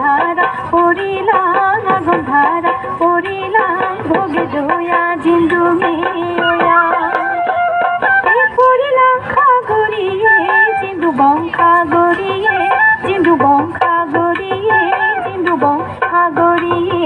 ধারা পড়িলাম আগুন ধারা পড়িলাম ভোগে দয়া জিন্দু মেয়া পড়িলাম খাগড়িয়ে জিন্দু বং খাগড়িয়ে জিন্দু বং খাগড়িয়ে জিন্দু বং খাগড়িয়ে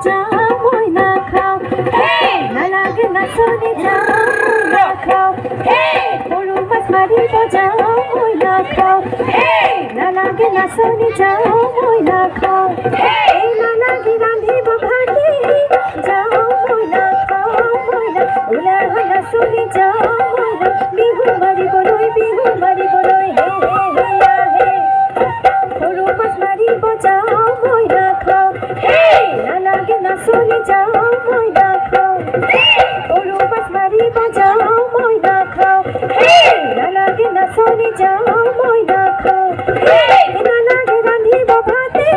যাও ময়না খাও, না লাগে না চলি যাও ময়না খাও, সৰু মাছ মাৰিব যাও ময়না খাও, না লাগে না চলি যাও ময়না খাও, না লাগি ৰান্ধিব ভাতি যাও ময়না খাও ময়না, ওলাই হলা চলি যাও ময়না, বিহু মাৰিবলৈ হে হে হে আহে, সৰু মাছ মাৰিব যাও ময়না খাও, না লাগে না চলি যাও ময়না খাও, সৰু মাছ মাৰিব যাও ময়না খাও, না লাগে না চলি যাও ময়না খাও, না লাগে ৰান্ধিব ভাতে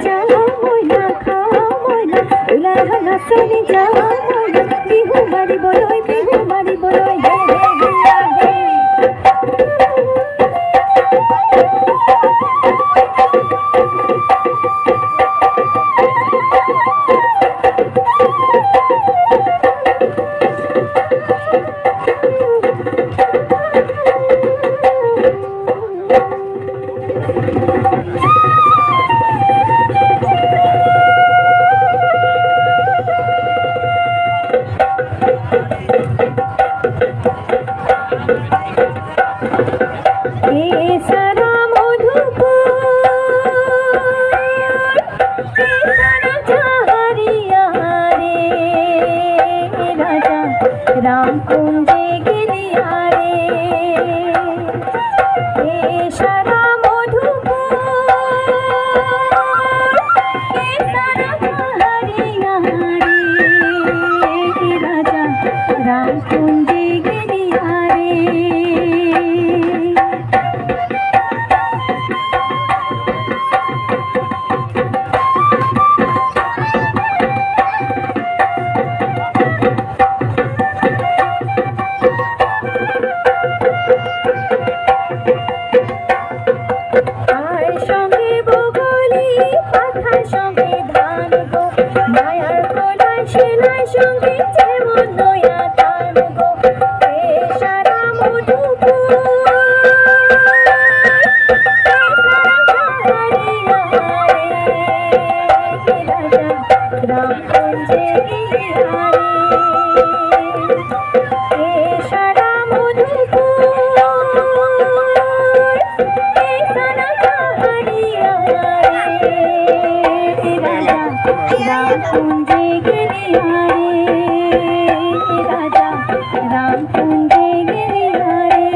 যাও ময়না খাও ময়না, ওলাই হলা চলি যাও ময়না, বিহু মাৰিবলৈ হে হে হে আহে। কেশরা মধুপুর কেশরা চাহারিয়া রে রাজা রাম কুঞ্জে গিরিয়া রে, কেশরা মধুপুর কেশরা চাহারিয়া রে রাজা রাম কুঞ্জে গিরিয়া রে। আর সঙ্গে বগলি পাখার সঙ্গে ধান গো, মায়ার গলায় সেলাই সঙ্গে যেমন নয়া তান গো, কেশরা মধুপুর কেশরা চাহারিয়া রে রাজা রাম কুঞ্জে গিরিয়া রে, কেশরা মধুপুর কেশরা চাহারিয়া রে রাজা রাম কুঞ্জে গিরিয়া রে, রাজা রাম কুঞ্জে গিরিয়া রে,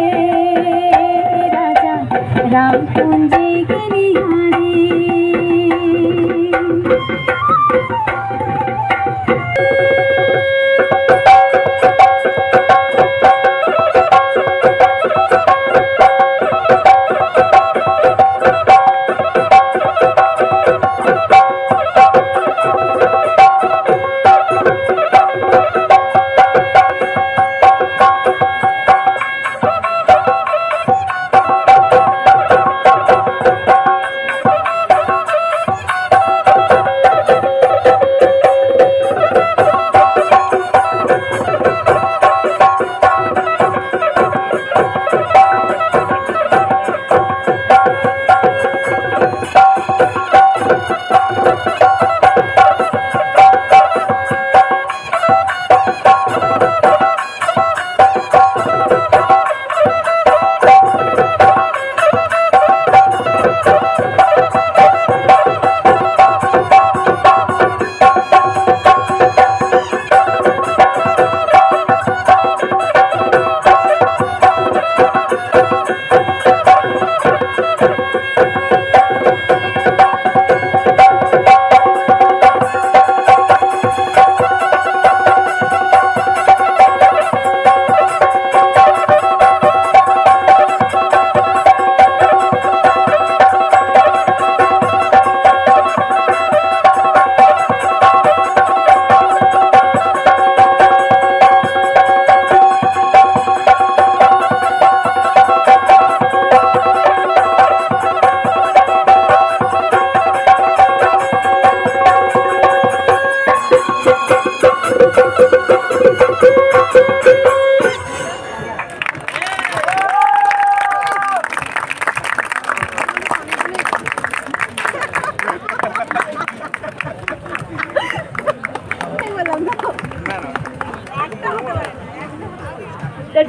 রাজা রাম কুঞ্জে গিরিয়া রে।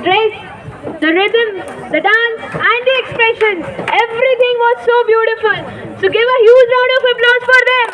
dress, the rhythm, the dance, and the expressions. Everything was so beautiful. So give a huge round of applause for them.